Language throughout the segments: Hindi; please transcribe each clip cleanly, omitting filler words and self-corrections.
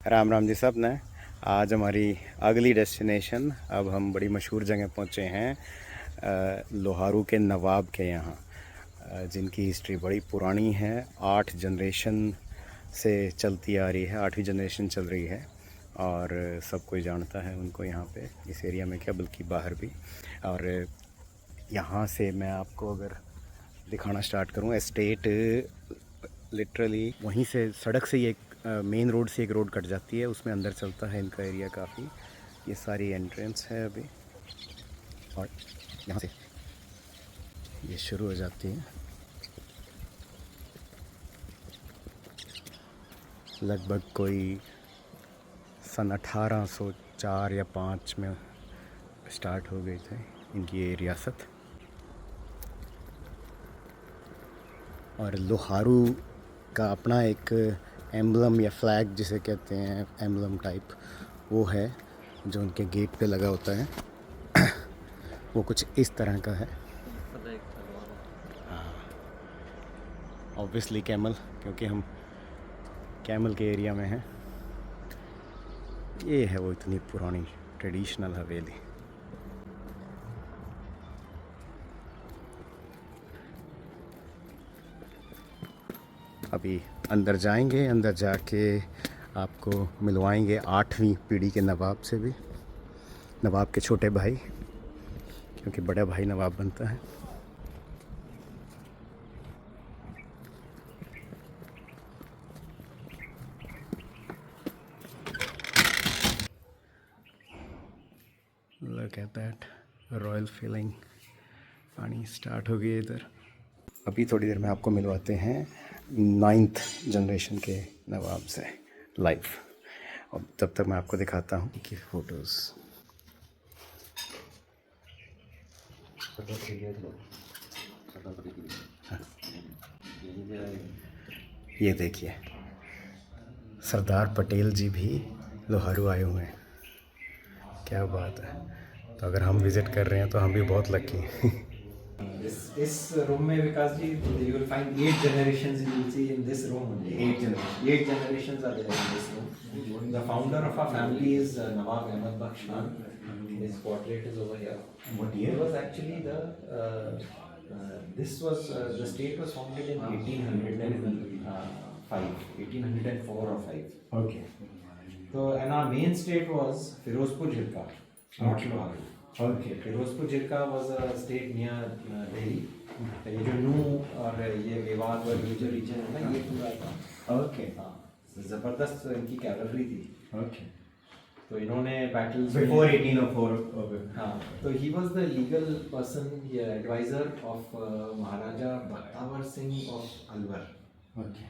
राम राम जी सब ने। आज हमारी अगली डेस्टिनेशन, अब हम बड़ी मशहूर जगह पहुँचे हैं, लोहारू के नवाब के यहाँ, जिनकी हिस्ट्री बड़ी पुरानी है। 8 जनरेशन से चलती आ रही है, 8वीं जनरेशन चल रही है और सब कोई जानता है उनको यहाँ पे, इस एरिया में क्या बल्कि बाहर भी। और यहाँ से मैं आपको अगर दिखाना स्टार्ट करूँ, एस्टेट लिटरली वहीं से सड़क से ही एक मेन रोड से एक रोड कट जाती है, उसमें अंदर चलता है इनका एरिया काफ़ी। ये सारी एंट्रेंस है अभी, और यहाँ से ये शुरू हो जाती है। लगभग कोई सन 1804 या 5 में स्टार्ट हो गई थी इनकी ये रियासत। और लोहारू का अपना एक एम्बलम या फ्लैग जिसे कहते हैं, एम्बलम टाइप, वो है जो उनके गेट पे लगा होता है। वो कुछ इस तरह का है। ऑब्वियसली कैमल, क्योंकि हम कैमल के एरिया में हैं। ये है वो इतनी पुरानी ट्रेडिशनल हवेली। अभी अंदर जाएंगे, अंदर जाके आपको मिलवाएंगे 8वीं पीढ़ी के नवाब से भी, नवाब के छोटे भाई, क्योंकि बड़ा भाई नवाब बनता है। Look at that royal feeling. पानी स्टार्ट हो गई इधर। अभी थोड़ी देर में आपको मिलवाते हैं 9th जनरेशन के नवाब से लाइव। और तब तक मैं आपको दिखाता हूँ कि फ़ोटोज़। ये देखिए, सरदार पटेल जी भी लोहारू आए हुए हैं। क्या बात है। तो अगर हम विज़िट कर रहे हैं तो हम भी बहुत लकी हैं। इस रूम में विकास जी, you will find 8 generations you will see in this room only. 8 generations are there in this room. The founder of our family is Nawab Ahmad Bakhsh Khan. His portrait is over here. What He was actually this was the state was founded in 1804 or 5. Okay. So and our main state was Firozpur Jirka, not Loharu. Okay. Firozpur Jhirka was a state near Delhi. ये जो नू और ये मेवात और ये जो रीजन है ना, ये पूरा था। ओके। हाँ, ज़बरदस्त इनकी कैवलरी थी। ओके। तो इन्होंने बैटल्स Before 1804. हाँ, तो he was the legal person, advisor of Maharaja Bakhtawar Singh of Alwar. Okay.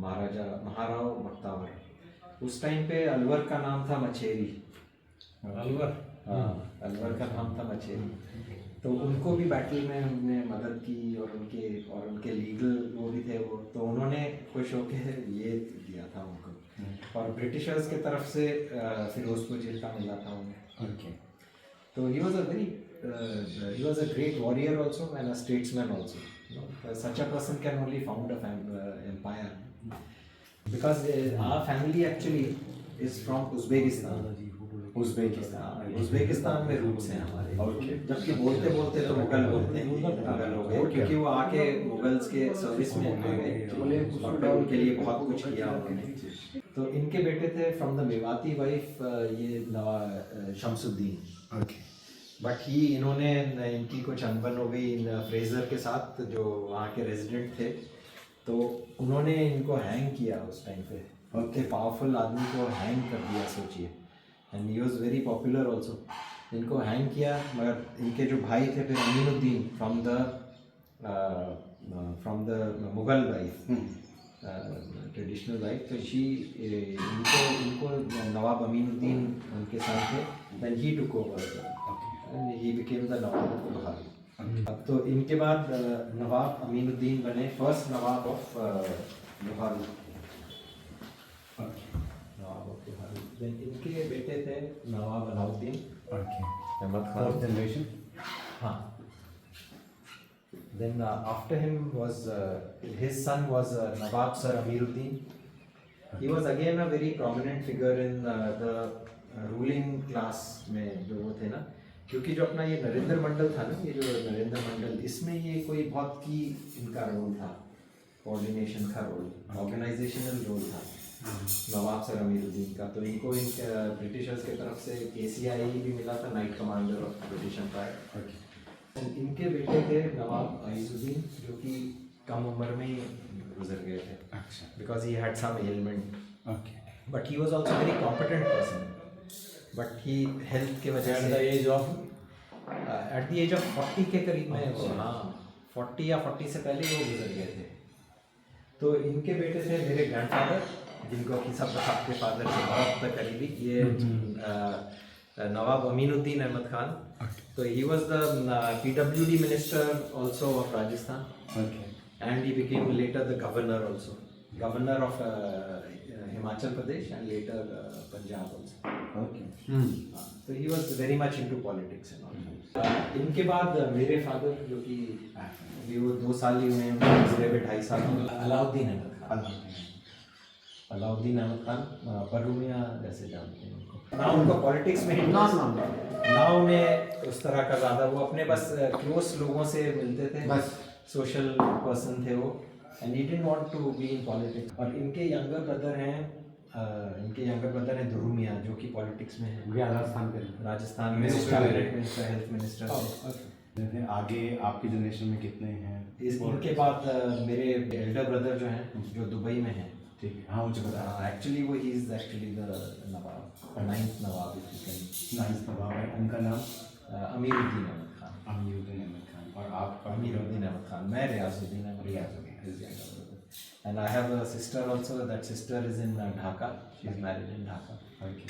Maharao Bakhtawar. उस टाइम पे अलवर का नाम था मछेरी। अलवर, हाँ, अलवर का नाम था मछेरी। तो उनको भी बैटल में हमने मदद की, और उनके लीगल वो भी थे वो, तो उन्होंने खुश होकर ये दिया था उनको। और ब्रिटिशर्स के तरफ से फिरोजपुर जेल का मिला था उन्हें। ओके। तो he was a great warrior also and a statesman also. Such a person can only found a empire, because our family actually is from Uzbekistan. Uzbekistan में रूट्स हैं हमारे। जबकि बोलते बोलते तो मुगल बोलते हैं, मुगल हो गए, क्योंकि वो आके मुगल्स के सर्विस में आ गए और उनके लिए बहुत कुछ किया उन्होंने। तो इनके बेटे थे फ्रॉम द मेवाती वाइफ, ये शमसुद्दीन। बट इन्होंने इनकी कुछ अनबन हो गई इन फ्रेजर के साथ, जो वहाँ के रेजिडेंट थे, तो उन्होंने इनको हैंग किया उस टाइम पे। उनके पावरफुल आदमी को हैंग कर दिया, सोचिए। And he was very popular also. इनको हैंग किया, मगर इनके जो भाई थे फिर Aminuddin from the Mughal wife, traditional wife, तो इनको नवाब अमीनुद्दीन उनके साथ थे। Then he took over and he became the nawab of Loharu. अब तो इनके बाद नवाब अमीनुद्दीन बने first nawab of Loharu. Then इनके बेटे थे नवाब अलाउद्दीन अहमद खान, 4th जनरेशन। हाँ। Then after him was his son was Nawab Sir Amiruddin, He was again a very prominent figure in the ruling class में जो वो थे ना, क्योंकि जो अपना ये नरेंद्र मंडल था ना, ये जो नरेंद्र मंडल, इसमें ये कोई बहुत की इनका रोल था, कोऑर्डिनेशन का रोल, ऑर्गेनाइजेशनल रोल था नवाब सर अमीरुद्दीन का। तो इनको इन ब्रिटिशर्स के तरफ से KCI भी मिला था, knight commander of British empire. इनके बेटे थे नवाब आइजुद्दीन, जो कि कम उम्र में ही गुजर गए थे, because he had some element, but he was also very competent person, but he health के वजह से एट द एज ऑफ 40 के करीब में वो, हाँ 40 या 40 से पहले वो गुजर गए थे। तो इनके बेटे थे मेरे ग्रैंडफादर, जिनको कि सब के फादर से बहुत करीबी, ये नवाब अमीनुद्दीन अहमद खान। तो he was the PWD minister also of Rajasthan, and he became later the governor also, governor of Himachal Pradesh and later Punjab also. So he was very much into politics and all. इनके बाद मेरे फादर, जो कि अभी वो 2 साल ही हुए हैं, गुजरे हुए 2.5 साल, अलाउद्दीन अहमद खान। अलाउद्दीन अहमद खान परूमिया जैसे जानते हैं उनको ना, उनको पॉलिटिक्स में ना उन्हें उस तरह का ज़्यादा, वो अपने बस क्लोज लोगों से मिलते थे, बस सोशल पर्सन थे वो, and he didn't want to be in politics. और इनके यंगर ब्रदर हैं दुर्रू मियां, जो कि पॉलिटिक्स में है, राजस्थान में हेल्थ मिनिस्टर थे। आगे आपकी जनरेशन में कितने हैं? इनके बाद मेरे एल्डर ब्रदर जो हैं, जो दुबई में हैं, ठीक है, हाँ मुझे पता है। एक्चुअली वो he is actually the Nawab, 9th Nawab, 9th नवाब है। उनका नाम अमीरुद्दीन अहमद खान। अमीरुद्दीन अहमद खान। और आप? अमीरुद्दीन अहमद खान। मैं Riyazuddin Ahmad. And I have a sister also. That sister is in Dhaka. She is married in Dhaka. Okay.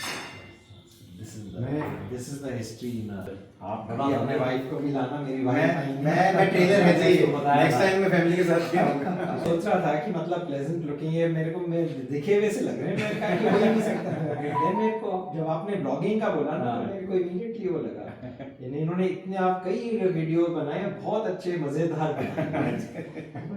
This is the history in आप अपने वाइफ को भी लाना, मेरी वाइफ मैं ट्रेलर है चाहिए, नेक्स्ट टाइम मैं फैमिली के साथ सोच रहा था कि मतलब प्लेजेंट लुकिंग है, मेरे को मैं दिखे हुए से लग रहे हैं, मैं कहा कि हो ही नहीं सकता। देन मेरे को जब आपने ब्लॉगिंग का बोला ना, तो मेरे को इमीडिएटली वो लगा, यानी इन्होंने इतने आप कई वीडियो बनाए, बहुत अच्छे मजेदार बनाए,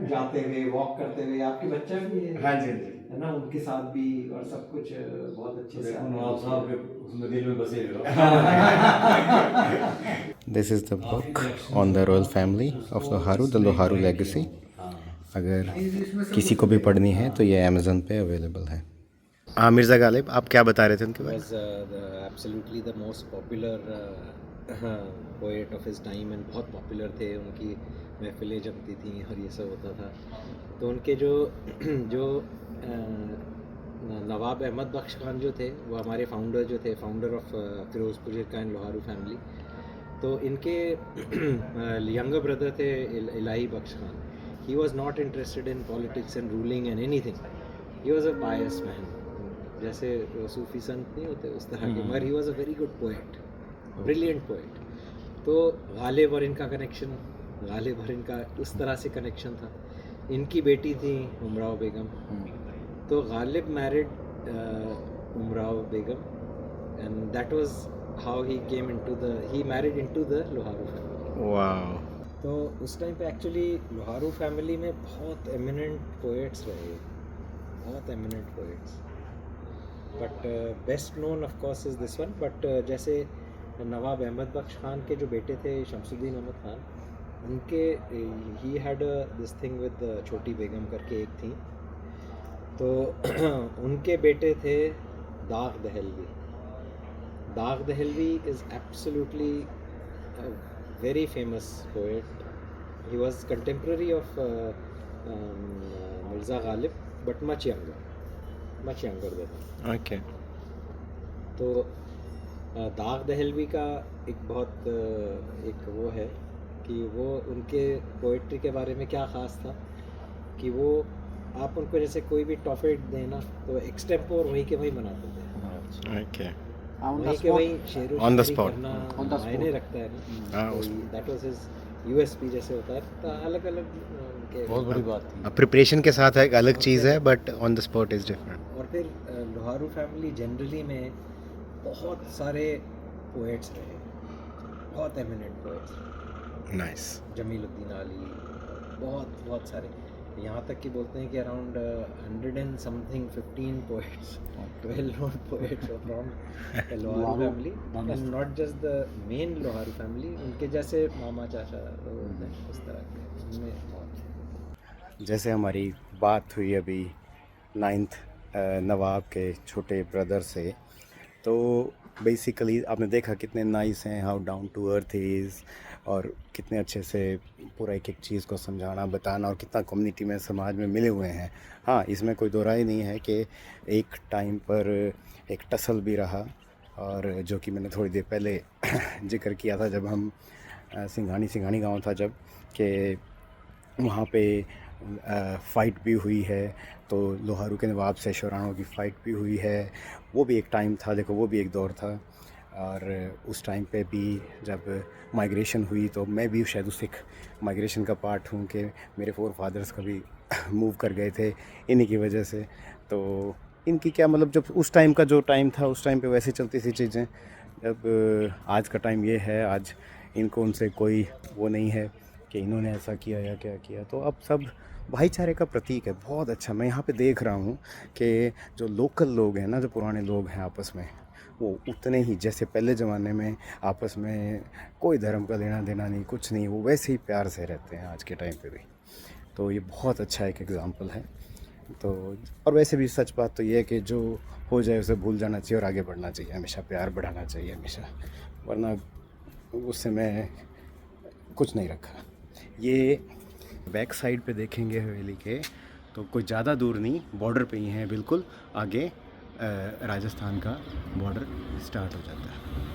जाते हुए, वॉक करते हुए, आपके बच्चा भी है, हाँ जी है ना, उनके साथ भी, और सब कुछ बहुत अच्छे से नवाब साहब के उसमें दिल में बसे हो। This is the book on the royal family of Loharu, the Loharu legacy. अगर किसी को भी पढ़नी है तो ये Amazon पे अवेलेबल है। हाँ मिर्ज़ा गालिब, आप क्या बता रहे थे उनके बारे में? was absolutely the most popular poet of his time, and बहुत पॉपुलर थे, उनकी महफिलें जमती थी और ये सब होता था। तो उनके जो नवाब अहमद बख्श खान जो थे, वो हमारे फाउंडर ऑफ फिरोजपुर का एंड लोहारू फैमिली। तो इनके यंगर ब्रदर थे Ilahi Bakhsh Khan. He was not interested in politics and ruling and anything, he was a pious man, जैसे सूफी संत नहीं होते उस तरह के, मगर he was a very good poet, brilliant poet. तो गालिब और इनका कनेक्शन, गालिब और इनका उस तरह से कनेक्शन था। इनकी बेटी थी उमराव बेगम, तो Ghalib married Umrao Begum, and that was how he came into the, he married into the Loharu family. Wow. तो उस टाइम पे एक्चुअली लोहारू फैमिली में बहुत एमिनेंट पोएट्स रहे, बहुत eminent poets, but best known of course is this one. But जैसे नवाब अहमद बख्श खान के जो बेटे थे शमसुद्दीन अहमद खान, उनके he had this thing with छोटी बेगम करके एक थी, तो उनके बेटे थे Daag Dehlvi. Daag Dehlvi is absolutely very famous poet. He was contemporary of Mirza Ghalib, but much younger than. Okay. तो दाग दहलवी का एक बहुत एक वो है कि वो उनके पोइट्री के बारे में क्या ख़ास था कि वो आप उनको जैसे कोई भी टॉपिक देना तो एक्सटेम्पोर वहीं के वहीं बनाते थे। ओके। वहीं के वहीं शेर On the spot. करना मायने रखता है ना। हाँ, दैट वाज हिज USP जैसे होता है, तो अलग अलग उनके बहुत बड़ी बात थी। प्रिपरेशन के साथ एक अलग चीज़ है, but on the spot is different. और फिर लोहारू फैमिली जनरली में बहुत सारे पोएट्स रहे, बहुत एमिनेंट पोएट्स, नाइस। जमीलुद्दीन आली, बहुत सारे, यहाँ तक कि बोलते हैं कि around 100 and something 14 poets, well-known poets from the Loharu family, and not just the main Loharu family, उनके जैसे मामा चाचा लोग होते हैं उस तरह के उनमें बहुत। जैसे हमारी बात हुई अभी 9th नवाब के छोटे ब्रदर से, तो बेसिकली आपने देखा कितने नाइस हैं, how down to earth is, और कितने अच्छे से पूरा एक एक चीज़ को समझाना बताना, और कितना कम्युनिटी में समाज में मिले हुए हैं। हाँ, इसमें कोई दो राय नहीं है कि एक टाइम पर एक टसल भी रहा, और जो कि मैंने थोड़ी देर पहले जिक्र किया था जब हम सिंघानी गांव था जब, कि वहाँ पे फ़ाइट भी हुई है, तो लोहारू के नवाब से शौरानों की फ़ाइट भी हुई है। वो भी एक टाइम था, देखो वो भी एक दौर था। और उस टाइम पे भी जब माइग्रेशन हुई, तो मैं भी शायद उस एक माइग्रेशन का पार्ट हूँ कि मेरे फोर फादर्स कभी मूव कर गए थे इन्हीं की वजह से। तो इनकी क्या मतलब, जब उस टाइम का जो टाइम था उस टाइम पे वैसे चलती थी चीज़ें। जब आज का टाइम ये है, आज इनको उनसे कोई वो नहीं है कि इन्होंने ऐसा किया या क्या किया। तो अब सब भाईचारे का प्रतीक है। बहुत अच्छा मैं यहाँ पे देख रहा हूँ कि जो लोकल लोग हैं ना, जो पुराने लोग हैं आपस में, वो उतने ही जैसे पहले ज़माने में आपस में कोई धर्म का लेना देना नहीं, कुछ नहीं, वो वैसे ही प्यार से रहते हैं आज के टाइम पे भी। तो ये बहुत अच्छा एक एग्ज़ाम्पल है। तो और वैसे भी सच बात तो ये है कि जो हो जाए उसे भूल जाना चाहिए और आगे बढ़ना चाहिए, हमेशा प्यार बढ़ाना चाहिए हमेशा, वरना उससे मैं कुछ नहीं रखा। ये बैक साइड पे देखेंगे हवेली के, तो कोई ज़्यादा दूर नहीं, बॉर्डर पे ही है बिल्कुल आगे, राजस्थान का बॉर्डर स्टार्ट हो जाता है।